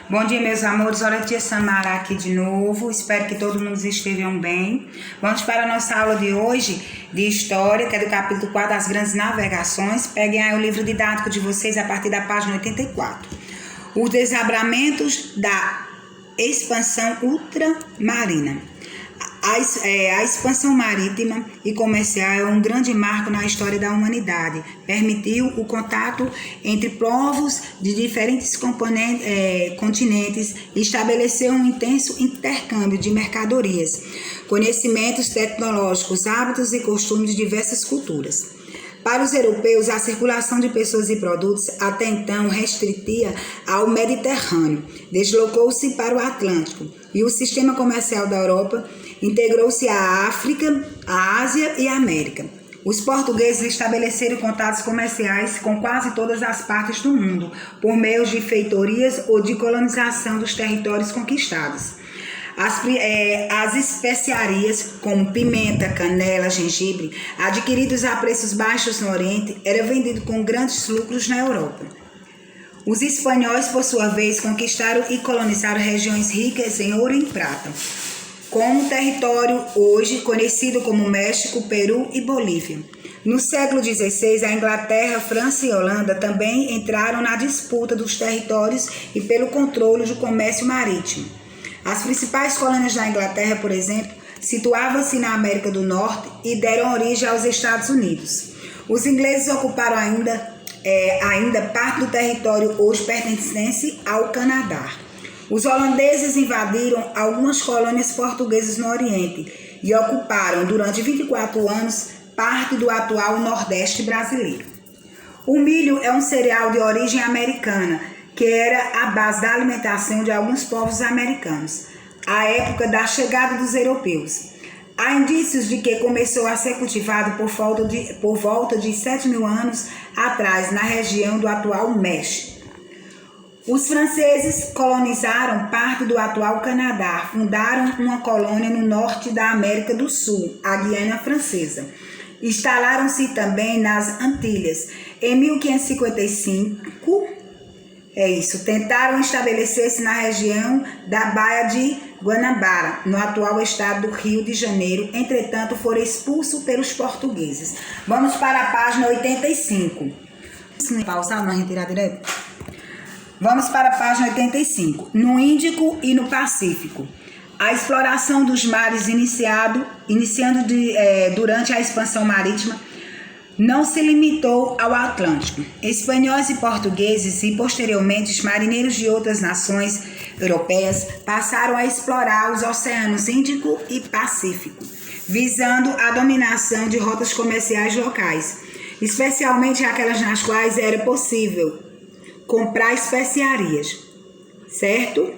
Bom dia, meus amores. Olha a tia Samara aqui de novo. Espero que todo mundo estejam bem. Vamos para a nossa aula de hoje de História, que é do capítulo 4 das Grandes Navegações. Peguem aí o livro didático de vocês a partir da página 84. Os desdobramentos da expansão ultramarina. A expansão marítima e comercial é um grande marco na história da humanidade. Permitiu o contato entre povos de diferentes continentes e estabeleceu um intenso intercâmbio de mercadorias, conhecimentos tecnológicos, hábitos e costumes de diversas culturas. Para os europeus, a circulação de pessoas e produtos, até então restritia ao Mediterrâneo, deslocou-se para o Atlântico e o sistema comercial da Europa integrou-se à África, à Ásia e à América. Os portugueses estabeleceram contatos comerciais com quase todas as partes do mundo, por meio de feitorias ou de colonização dos territórios conquistados. As especiarias, como pimenta, canela, gengibre, adquiridos a preços baixos no Oriente, eram vendidos com grandes lucros na Europa. Os espanhóis, por sua vez, conquistaram e colonizaram regiões ricas em ouro e em prata, como o território hoje conhecido como México, Peru e Bolívia. No século XVI, a Inglaterra, França e Holanda também entraram na disputa dos territórios e pelo controle do comércio marítimo. As principais colônias da Inglaterra, por exemplo, situavam-se na América do Norte e deram origem aos Estados Unidos. Os ingleses ocuparam ainda parte do território hoje pertencente ao Canadá. Os holandeses invadiram algumas colônias portuguesas no Oriente e ocuparam durante 24 anos parte do atual Nordeste brasileiro. O milho é um cereal de origem americana, que era a base da alimentação de alguns povos americanos, à época da chegada dos europeus. Há indícios de que começou a ser cultivado por volta de 7.000 anos atrás, na região do atual México. Os franceses colonizaram parte do atual Canadá, fundaram uma colônia no norte da América do Sul, a Guiana Francesa. Instalaram-se também nas Antilhas. Em 1555, tentaram estabelecer-se na região da Baía de Guanabara, no atual estado do Rio de Janeiro, entretanto foram expulsos pelos portugueses. Vamos para a página 85. Pausar, não retirar direto? Vamos para a página 85. No Índico e no Pacífico. A exploração dos mares iniciando durante a expansão marítima não se limitou ao Atlântico. Espanhóis e portugueses e, posteriormente, marinheiros de outras nações europeias passaram a explorar os oceanos Índico e Pacífico, visando a dominação de rotas comerciais locais, especialmente aquelas nas quais era possível comprar especiarias, certo?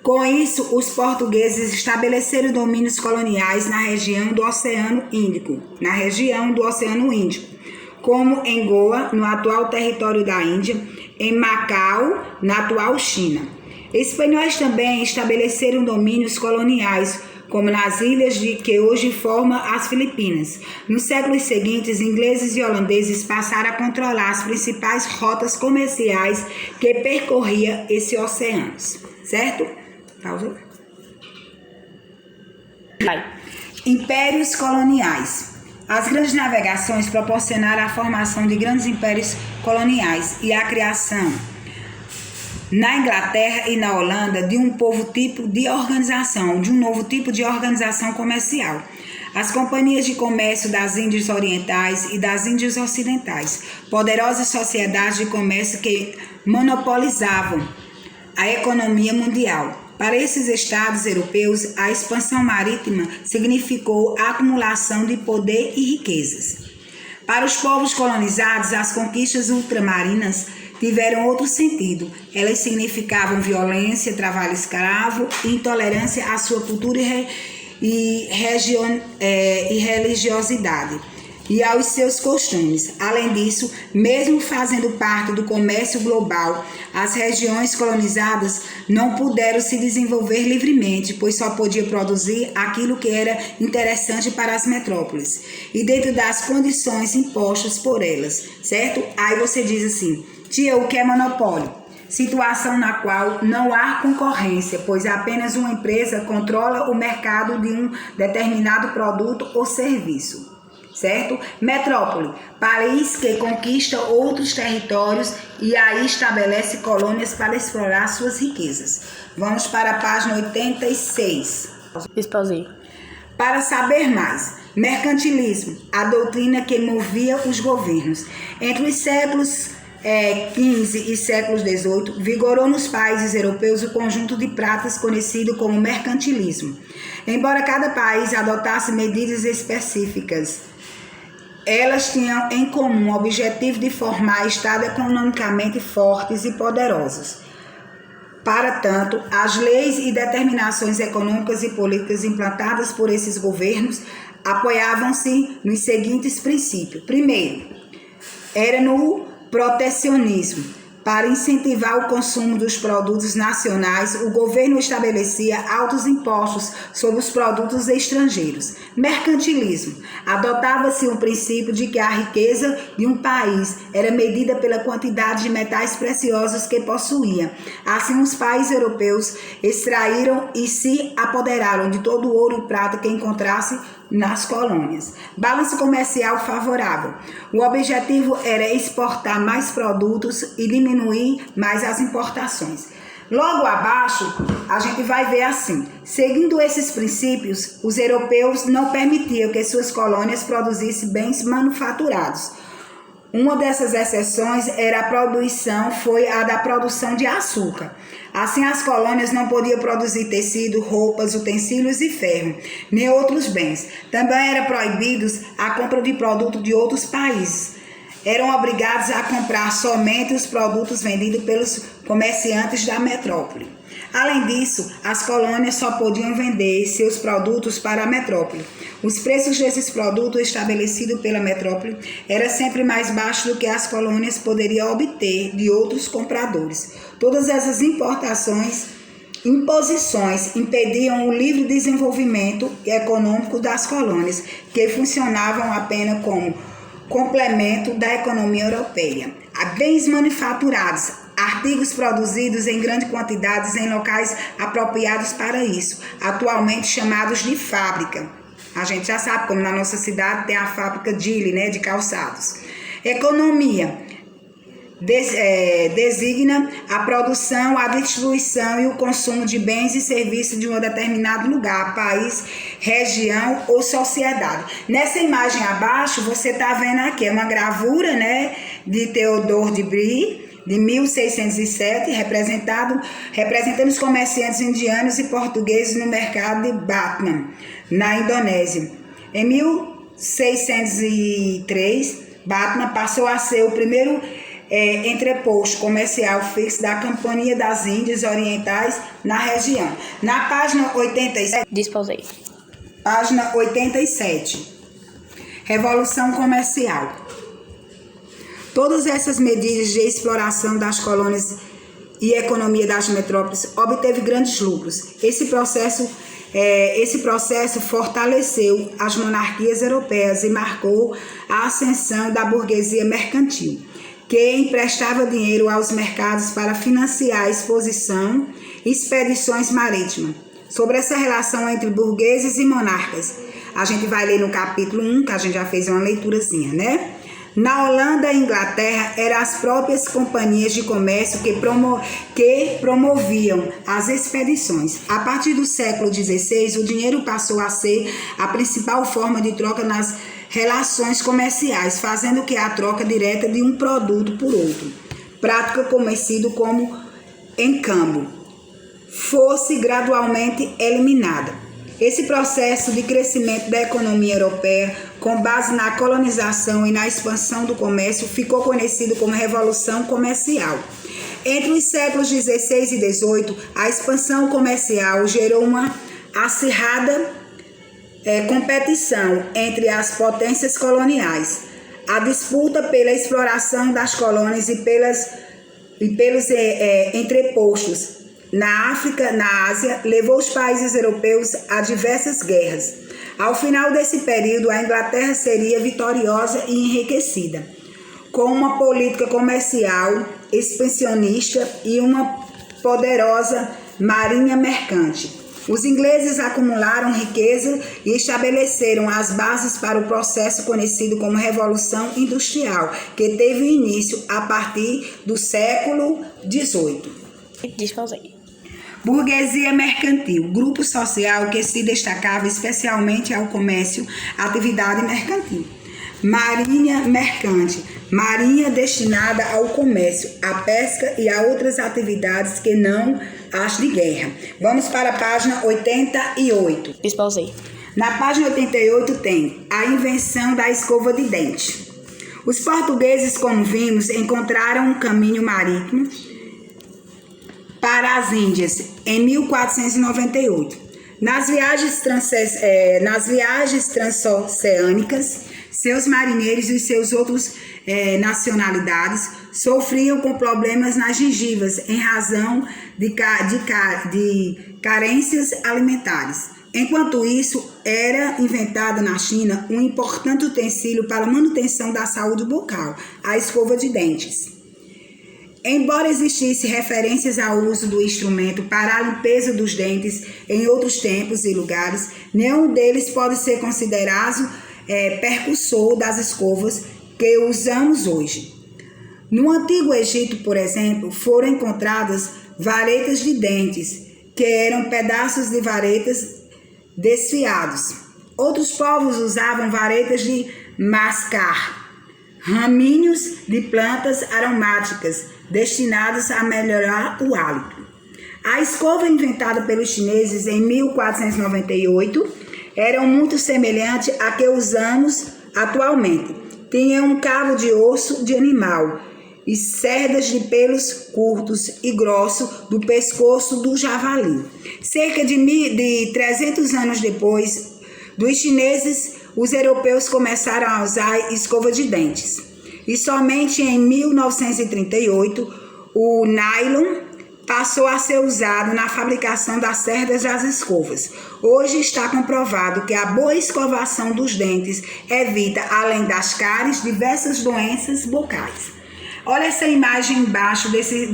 Com isso, os portugueses estabeleceram domínios coloniais na região do Oceano Índico, como em Goa, no atual território da Índia, em Macau, na atual China. Espanhóis também estabeleceram domínios coloniais, como nas ilhas que hoje formam as Filipinas. Nos séculos seguintes, ingleses e holandeses passaram a controlar as principais rotas comerciais que percorriam esses oceanos, certo? Pausa. Impérios coloniais. As grandes navegações proporcionaram a formação de grandes impérios coloniais e a criação na Inglaterra e na Holanda de um novo tipo de organização comercial. As companhias de comércio das Índias Orientais e das Índias Ocidentais, poderosas sociedades de comércio que monopolizavam a economia mundial. Para esses estados europeus, a expansão marítima significou a acumulação de poder e riquezas. Para os povos colonizados, as conquistas ultramarinas tiveram outro sentido. Elas significavam violência, trabalho escravo, intolerância à sua cultura e religiosidade e aos seus costumes. Além disso, mesmo fazendo parte do comércio global, as regiões colonizadas não puderam se desenvolver livremente, pois só podiam produzir aquilo que era interessante para as metrópoles e dentro das condições impostas por elas, certo? Aí você diz assim: tia, o que é monopólio? situação na qual não há concorrência, pois apenas uma empresa controla o mercado de um determinado produto ou serviço. Certo? Metrópole, país que conquista outros territórios e aí estabelece colônias para explorar suas riquezas. Vamos para a página 86. Espousei. Para saber mais, mercantilismo, a doutrina que movia os governos. Entre os séculos XV e séculos XVIII, vigorou nos países europeus o conjunto de práticas conhecido como mercantilismo. Embora cada país adotasse medidas específicas, elas tinham em comum o objetivo de formar estados economicamente fortes e poderosos. Para tanto, as leis e determinações econômicas e políticas implantadas por esses governos apoiavam-se nos seguintes princípios. Primeiro, era no protecionismo. Para incentivar o consumo dos produtos nacionais, o governo estabelecia altos impostos sobre os produtos estrangeiros. Mercantilismo. Adotava-se o princípio de que a riqueza de um país era medida pela quantidade de metais preciosos que possuía. Assim, os países europeus extraíram e se apoderaram de todo o ouro e prata que encontrasse nas colônias. Balanço comercial favorável. O objetivo era exportar mais produtos e diminuir mais as importações. Logo abaixo, a gente vai ver assim: seguindo esses princípios, os europeus não permitiam que suas colônias produzissem bens manufaturados. Uma dessas exceções foi a da produção de açúcar. Assim, as colônias não podiam produzir tecido, roupas, utensílios e ferro, nem outros bens. Também era proibidos a compra de produtos de outros países. Eram obrigados a comprar somente os produtos vendidos pelos comerciantes da metrópole. Além disso, as colônias só podiam vender seus produtos para a metrópole. Os preços desses produtos estabelecidos pela metrópole eram sempre mais baixos do que as colônias poderiam obter de outros compradores. Todas essas imposições impediam o livre desenvolvimento econômico das colônias, que funcionavam apenas como complemento da economia europeia. Há bens manufaturados, artigos produzidos em grandes quantidades em locais apropriados para isso, atualmente chamados de fábrica. A gente já sabe como na nossa cidade tem a fábrica Dili, né, de calçados. Economia designa a produção, a distribuição e o consumo de bens e serviços de um determinado lugar, país, região ou sociedade. Nessa imagem abaixo, você está vendo aqui uma gravura, né, de Theodore de Brie, de 1607, representando os comerciantes indianos e portugueses no mercado de Batman, na Indonésia. Em 1603, Batman passou a ser o primeiro entreposto comercial fixo da Companhia das Índias Orientais na região. Na página 87, Disposei. Página 87. Revolução Comercial. Todas essas medidas de exploração das colônias e economia das metrópoles obteve grandes lucros. Esse processo fortaleceu as monarquias europeias e marcou a ascensão da burguesia mercantil, que emprestava dinheiro aos mercados para financiar exposição e expedições marítimas. Sobre essa relação entre burgueses e monarcas, a gente vai ler no capítulo 1, que a gente já fez uma leiturazinha, né? Na Holanda e Inglaterra, eram as próprias companhias de comércio que promoviam as expedições. A partir do século XVI, o dinheiro passou a ser a principal forma de troca nas relações comerciais, fazendo que a troca direta de um produto por outro, prática conhecida como encâmbio, fosse gradualmente eliminada. Esse processo de crescimento da economia europeia, com base na colonização e na expansão do comércio, ficou conhecido como Revolução Comercial. Entre os séculos XVI e XVIII, a expansão comercial gerou uma acirrada competição entre as potências coloniais. A disputa pela exploração das colônias e pelos entrepostos na África, na Ásia, levou os países europeus a diversas guerras. Ao final desse período, a Inglaterra seria vitoriosa e enriquecida. com uma política comercial expansionista e uma poderosa marinha mercante. Os ingleses acumularam riqueza e estabeleceram as bases para o processo conhecido como Revolução Industrial, que teve início a partir do século XVIII. Burguesia mercantil, grupo social que se destacava especialmente ao comércio, atividade mercantil. Marinha mercante, marinha destinada ao comércio, à pesca e a outras atividades que não as de guerra. Vamos para a página 88. Na página 88 tem a invenção da escova de dente. Os portugueses, como vimos, encontraram um caminho marítimo para as Índias em 1498. Nas viagens transoceânicas, seus marinheiros e seus outros nacionalidades sofriam com problemas nas gengivas em razão de carências alimentares. Enquanto isso, era inventado na China um importante utensílio para a manutenção da saúde bucal, a escova de dentes. Embora existissem referências ao uso do instrumento para a limpeza dos dentes em outros tempos e lugares, nenhum deles pode ser considerado precursor das escovas que usamos hoje. No Antigo Egito, por exemplo, foram encontradas varetas de dentes, que eram pedaços de varetas desfiados. Outros povos usavam varetas de mascar, raminhos de plantas aromáticas, destinados a melhorar o hálito. A escova inventada pelos chineses em 1498 era muito semelhante à que usamos atualmente. Tinha um cabo de osso de animal e cerdas de pelos curtos e grossos do pescoço do javali. Cerca de 300 anos depois dos chineses, os europeus começaram a usar escova de dentes. E somente em 1938, o nylon passou a ser usado na fabricação das cerdas das escovas. Hoje está comprovado que a boa escovação dos dentes evita, além das cáries, diversas doenças bucais. Olha essa imagem embaixo desses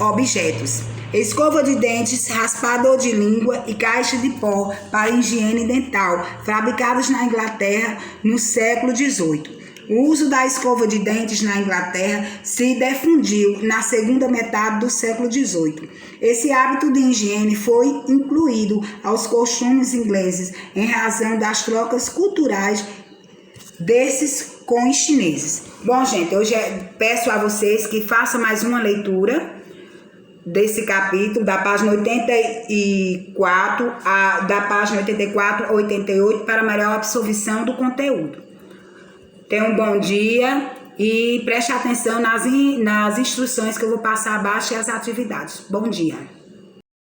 objetos. Escova de dentes, raspador de língua e caixa de pó para higiene dental, fabricados na Inglaterra no século XVIII. O uso da escova de dentes na Inglaterra se difundiu na segunda metade do século XVIII. Esse hábito de higiene foi incluído aos costumes ingleses em razão das trocas culturais desses com os chineses. Bom, gente, hoje peço a vocês que façam mais uma leitura desse capítulo, da página 84 a 88, para melhor absorção do conteúdo. Tenha um bom dia e preste atenção nas instruções que eu vou passar abaixo e as atividades. Bom dia.